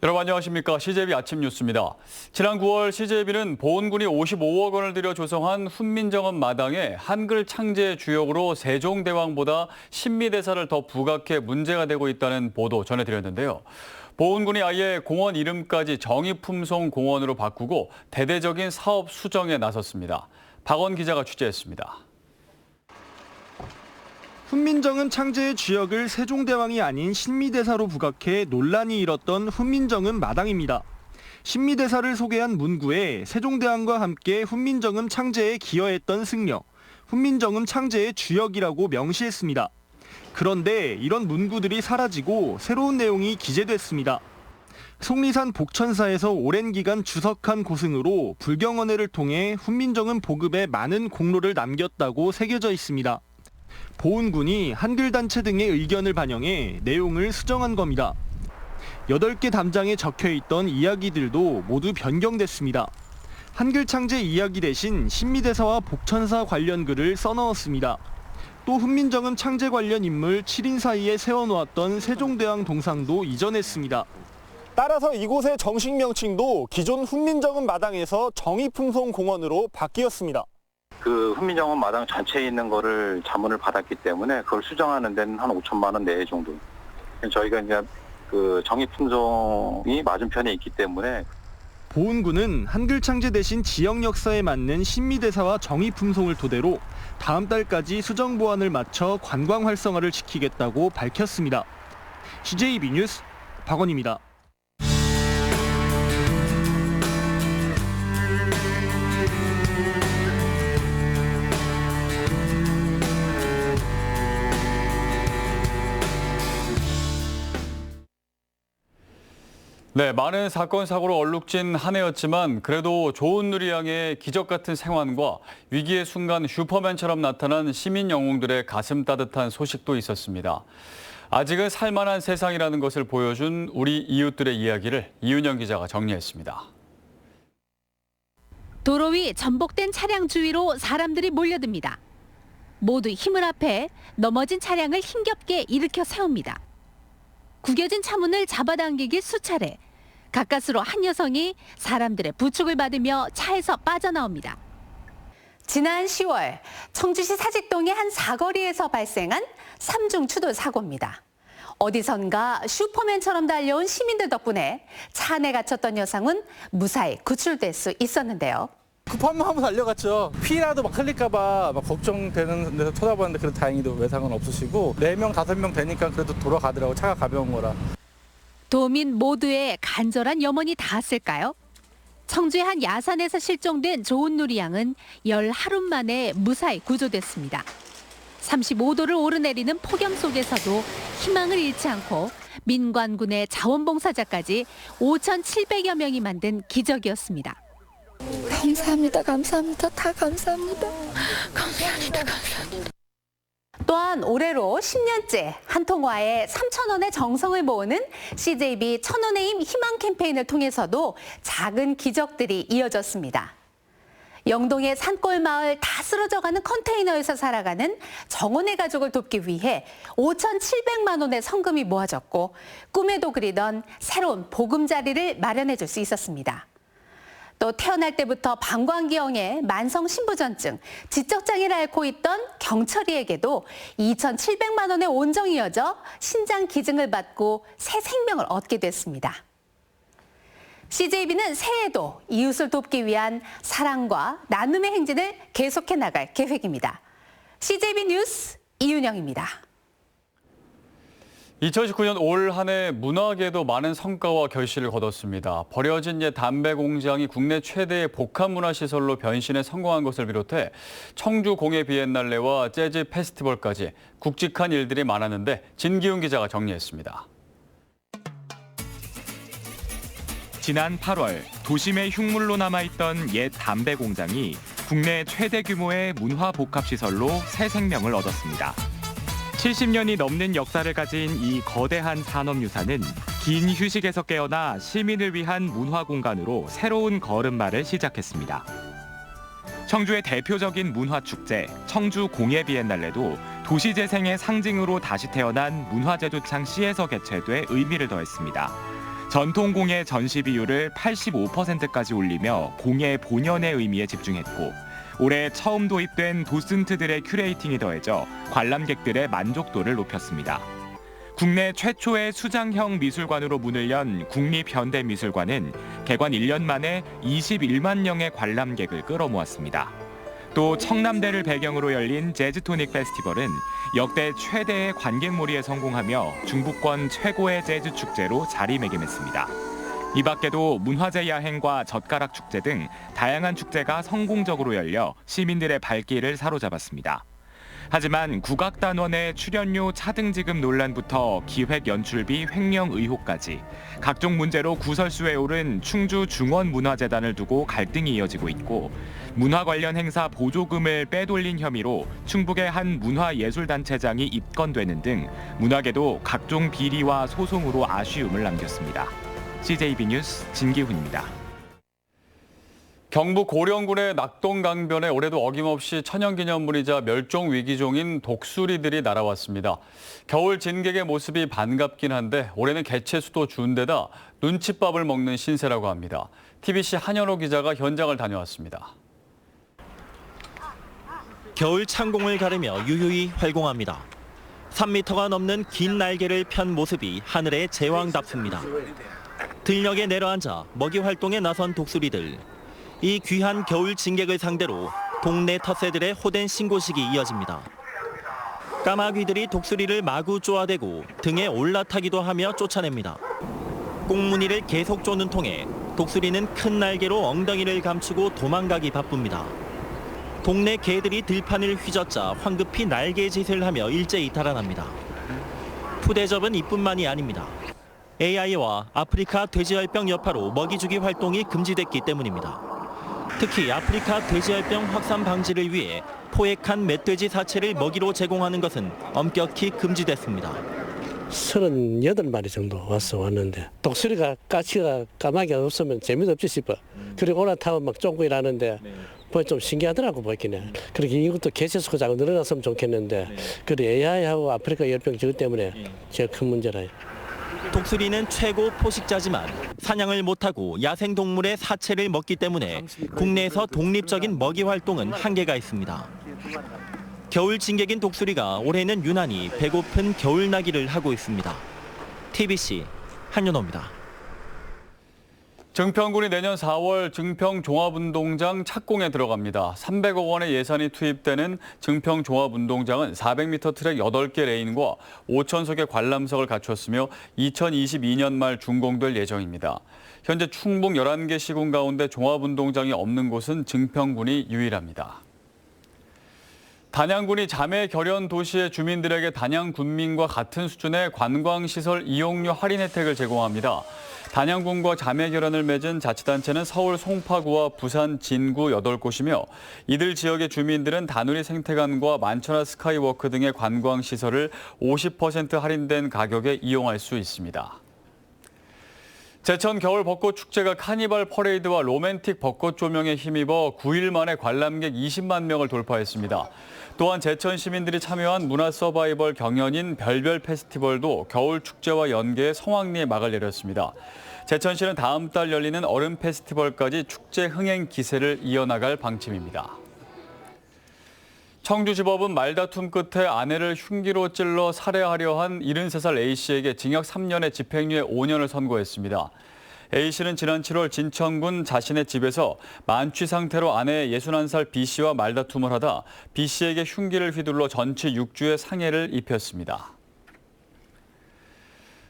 여러분 안녕하십니까. CJB 아침 뉴스입니다. 지난 9월 CJB는 보훈군이 55억 원을 들여 조성한 훈민정음 마당에 한글 창제 주역으로 세종대왕보다 신미대사를 더 부각해 문제가 되고 있다는 보도 전해드렸는데요. 보훈군이 아예 공원 이름까지 정의품송공원으로 바꾸고 대대적인 사업 수정에 나섰습니다. 박원 기자가 취재했습니다. 훈민정음 창제의 주역을 세종대왕이 아닌 신미대사로 부각해 논란이 일었던 훈민정음 마당입니다. 신미대사를 소개한 문구에 세종대왕과 함께 훈민정음 창제에 기여했던 승려, 훈민정음 창제의 주역이라고 명시했습니다. 그런데 이런 문구들이 사라지고 새로운 내용이 기재됐습니다. 속리산 복천사에서 오랜 기간 주석한 고승으로 불경언해를 통해 훈민정음 보급에 많은 공로를 남겼다고 새겨져 있습니다. 보훈군이 한글단체 등의 의견을 반영해 내용을 수정한 겁니다. 8개 담장에 적혀있던 이야기들도 모두 변경됐습니다. 한글 창제 이야기 대신 신미대사와 복천사 관련 글을 써넣었습니다. 또 훈민정음 창제 관련 인물 7인 사이에 세워놓았던 세종대왕 동상도 이전했습니다. 따라서 이곳의 정식 명칭도 기존 훈민정음 마당에서 정의품송공원으로 바뀌었습니다. 그 훈민정음 마당 전체에 있는 거를 자문을 받았기 때문에 그걸 수정하는 데는 한 5천만 원 내외 정도. 저희가 이제 그 정의품송이 맞은편에 있기 때문에. 보훈군은 한글 창제 대신 지역 역사에 맞는 신미대사와 정의품송을 토대로 다음 달까지 수정 보완을 마쳐 관광 활성화를 시키겠다고 밝혔습니다. CJB 뉴스 박원입니다. 네, 많은 사건, 사고로 얼룩진 한 해였지만 그래도 조은누리양의 기적 같은 생환과 위기의 순간 슈퍼맨처럼 나타난 시민 영웅들의 가슴 따뜻한 소식도 있었습니다. 아직은 살만한 세상이라는 것을 보여준 우리 이웃들의 이야기를 이윤영 기자가 정리했습니다. 도로 위 전복된 차량 주위로 사람들이 몰려듭니다. 모두 힘을 합해 넘어진 차량을 힘겹게 일으켜 세웁니다. 구겨진 차문을 잡아당기기 수차례. 가까스로 한 여성이 사람들의 부축을 받으며 차에서 빠져나옵니다. 지난 10월 청주시 사직동의 한 사거리에서 발생한 3중 추돌 사고입니다. 어디선가 슈퍼맨처럼 달려온 시민들 덕분에 차 안에 갇혔던 여성은 무사히 구출될 수 있었는데요. 급하면 한번 달려갔죠. 피라도 막 흘릴까봐 막 걱정되는 데서 쳐다봤는데 그래도 다행히도 외상은 없으시고 4명, 5명 되니까 그래도 돌아가더라고. 차가 가벼운 거라. 도민 모두의 간절한 염원이 닿았을까요? 청주의 한 야산에서 실종된 조은누리 양은 열 하루 만에 무사히 구조됐습니다. 35도를 오르내리는 폭염 속에서도 희망을 잃지 않고 민관군의 자원봉사자까지 5,700여 명이 만든 기적이었습니다. 감사합니다. 감사합니다. 다 감사합니다. 감사합니다. 감사합니다. 또한 올해로 10년째 한통화에 3,000원의 정성을 모으는 CJB 1,000원의 힘 희망 캠페인을 통해서도 작은 기적들이 이어졌습니다. 영동의 산골 마을 다 쓰러져가는 컨테이너에서 살아가는 정원의 가족을 돕기 위해 5,700만 원의 성금이 모아졌고 꿈에도 그리던 새로운 보금자리를 마련해 줄 수 있었습니다. 또 태어날 때부터 방광기형의 만성 신부전증, 지적장애를 앓고 있던 경철이에게도 2,700만 원의 온정이 이어져 신장 기증을 받고 새 생명을 얻게 됐습니다. CJB는 새해에도 이웃을 돕기 위한 사랑과 나눔의 행진을 계속해 나갈 계획입니다. CJB 뉴스 이윤영입니다. 2019년 올 한 해 문화계도 많은 성과와 결실을 거뒀습니다. 버려진 옛 담배 공장이 국내 최대의 복합문화시설로 변신에 성공한 것을 비롯해 청주 공예 비엔날레와 재즈 페스티벌까지 굵직한 일들이 많았는데 진기훈 기자가 정리했습니다. 지난 8월 도심의 흉물로 남아있던 옛 담배 공장이 국내 최대 규모의 문화복합시설로 새 생명을 얻었습니다. 70년이 넘는 역사를 가진 이 거대한 산업유산은 긴 휴식에서 깨어나 시민을 위한 문화공간으로 새로운 걸음마를 시작했습니다. 청주의 대표적인 문화축제, 청주 공예 비엔날레도 도시재생의 상징으로 다시 태어난 문화재조창 시에서 개최돼 의미를 더했습니다. 전통 공예 전시 비율을 85%까지 올리며 공예 본연의 의미에 집중했고 올해 처음 도입된 도슨트들의 큐레이팅이 더해져 관람객들의 만족도를 높였습니다. 국내 최초의 수장형 미술관으로 문을 연 국립현대미술관은 개관 1년 만에 21만 명의 관람객을 끌어모았습니다. 또 청남대를 배경으로 열린 재즈토닉 페스티벌은 역대 최대의 관객몰이에 성공하며 중부권 최고의 재즈 축제로 자리매김했습니다. 이 밖에도 문화재 야행과 젓가락 축제 등 다양한 축제가 성공적으로 열려 시민들의 발길을 사로잡았습니다. 하지만 국악단원의 출연료 차등 지급 논란부터 기획 연출비 횡령 의혹까지 각종 문제로 구설수에 오른 충주 중원문화재단을 두고 갈등이 이어지고 있고 문화 관련 행사 보조금을 빼돌린 혐의로 충북의 한 문화예술단체장이 입건되는 등 문화계도 각종 비리와 소송으로 아쉬움을 남겼습니다. CJB 뉴스 진기훈입니다. 경북 고령군의 낙동강변에 올해도 어김없이 천연기념물이자 멸종위기종인 독수리들이 날아왔습니다. 겨울 진객의 모습이 반갑긴 한데 올해는 개체수도 준데다 눈칫밥을 먹는 신세라고 합니다. TBC 한현호 기자가 현장을 다녀왔습니다. 겨울 창공을 가르며 유유히 활공합니다. 3m가 넘는 긴 날개를 편 모습이 하늘의 제왕답습니다. 들녘에 내려앉아 먹이 활동에 나선 독수리들. 이 귀한 겨울 진객을 상대로 동네 텃새들의 호된 신고식이 이어집니다. 까마귀들이 독수리를 마구 쪼아대고 등에 올라타기도 하며 쫓아냅니다. 꽁무니를 계속 쪼는 통에 독수리는 큰 날개로 엉덩이를 감추고 도망가기 바쁩니다. 동네 개들이 들판을 휘젓자 황급히 날개짓을 하며 일제히 달아납니다. 푸대접은 이뿐만이 아닙니다. AI와 아프리카 돼지열병 여파로 먹이 주기 활동이 금지됐기 때문입니다. 특히 아프리카 돼지열병 확산 방지를 위해 포획한 멧돼지 사체를 먹이로 제공하는 것은 엄격히 금지됐습니다. 38마리 정도 왔는데 독수리가 가치가 까마귀가 없으면 재미도 없지 싶어. 그리고 올라타면 막 쫑고 일하는데 좀 신기하더라고 보이기는. 그렇게 이것도 개체수가 자꾸 늘어났으면 좋겠는데 그래 AI하고 아프리카 열병 저것 때문에 제일 큰 문제라요. 독수리는 최고 포식자지만 사냥을 못하고 야생동물의 사체를 먹기 때문에 국내에서 독립적인 먹이 활동은 한계가 있습니다. 겨울 진객인 독수리가 올해는 유난히 배고픈 겨울나기를 하고 있습니다. TBC 한윤호입니다. 증평군이 내년 4월 증평종합운동장 착공에 들어갑니다. 300억 원의 예산이 투입되는 증평종합운동장은 400m 트랙 8개 레인과 5,000석의 관람석을 갖췄으며 2022년 말 준공될 예정입니다. 현재 충북 11개 시군 가운데 종합운동장이 없는 곳은 증평군이 유일합니다. 단양군이 자매 결연 도시의 주민들에게 단양 군민과 같은 수준의 관광시설 이용료 할인 혜택을 제공합니다. 단양군과 자매 결연을 맺은 자치단체는 서울 송파구와 부산 진구 8곳이며 이들 지역의 주민들은 다누리 생태관과 만천하 스카이워크 등의 관광시설을 50% 할인된 가격에 이용할 수 있습니다. 제천 겨울 벚꽃 축제가 카니발 퍼레이드와 로맨틱 벚꽃 조명에 힘입어 9일 만에 관람객 20만 명을 돌파했습니다. 또한 제천 시민들이 참여한 문화 서바이벌 경연인 별별 페스티벌도 겨울 축제와 연계해 성황리에 막을 내렸습니다. 제천시는 다음 달 열리는 얼음 페스티벌까지 축제 흥행 기세를 이어나갈 방침입니다. 청주지법은 말다툼 끝에 아내를 흉기로 찔러 살해하려 한 73살 A씨에게 징역 3년에 집행유예 5년을 선고했습니다. A씨는 지난 7월 진천군 자신의 집에서 만취 상태로 아내 61살 B씨와 말다툼을 하다 B씨에게 흉기를 휘둘러 전치 6주의 상해를 입혔습니다.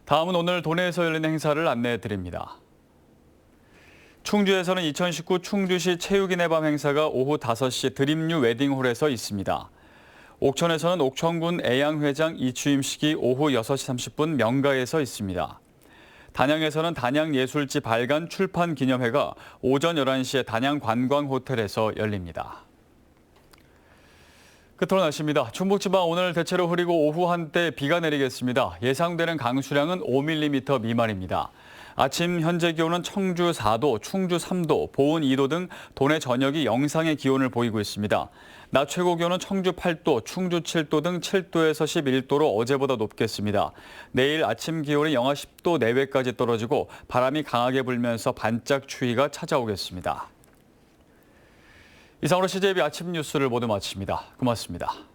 다음은 오늘 도내에서 열린 행사를 안내해 드립니다. 충주에서는 2019 충주시 체육인의 밤 행사가 오후 5시 드림뉴 웨딩홀에서 있습니다. 옥천에서는 옥천군 애양회장 이취임식이 오후 6시 30분 명가에서 있습니다. 단양에서는 단양예술지 발간 출판 기념회가 오전 11시에 단양관광호텔에서 열립니다. 끝으로 날씨입니다. 충북지방 오늘 대체로 흐리고 오후 한때 비가 내리겠습니다. 예상되는 강수량은 5mm 미만입니다. 아침 현재 기온은 청주 4도, 충주 3도, 보은 2도 등 도내 전역이 영상의 기온을 보이고 있습니다. 낮 최고 기온은 청주 8도, 충주 7도 등 7도에서 11도로 어제보다 높겠습니다. 내일 아침 기온이 영하 10도 내외까지 떨어지고 바람이 강하게 불면서 반짝 추위가 찾아오겠습니다. 이상으로 CJB 아침 뉴스를 모두 마칩니다. 고맙습니다.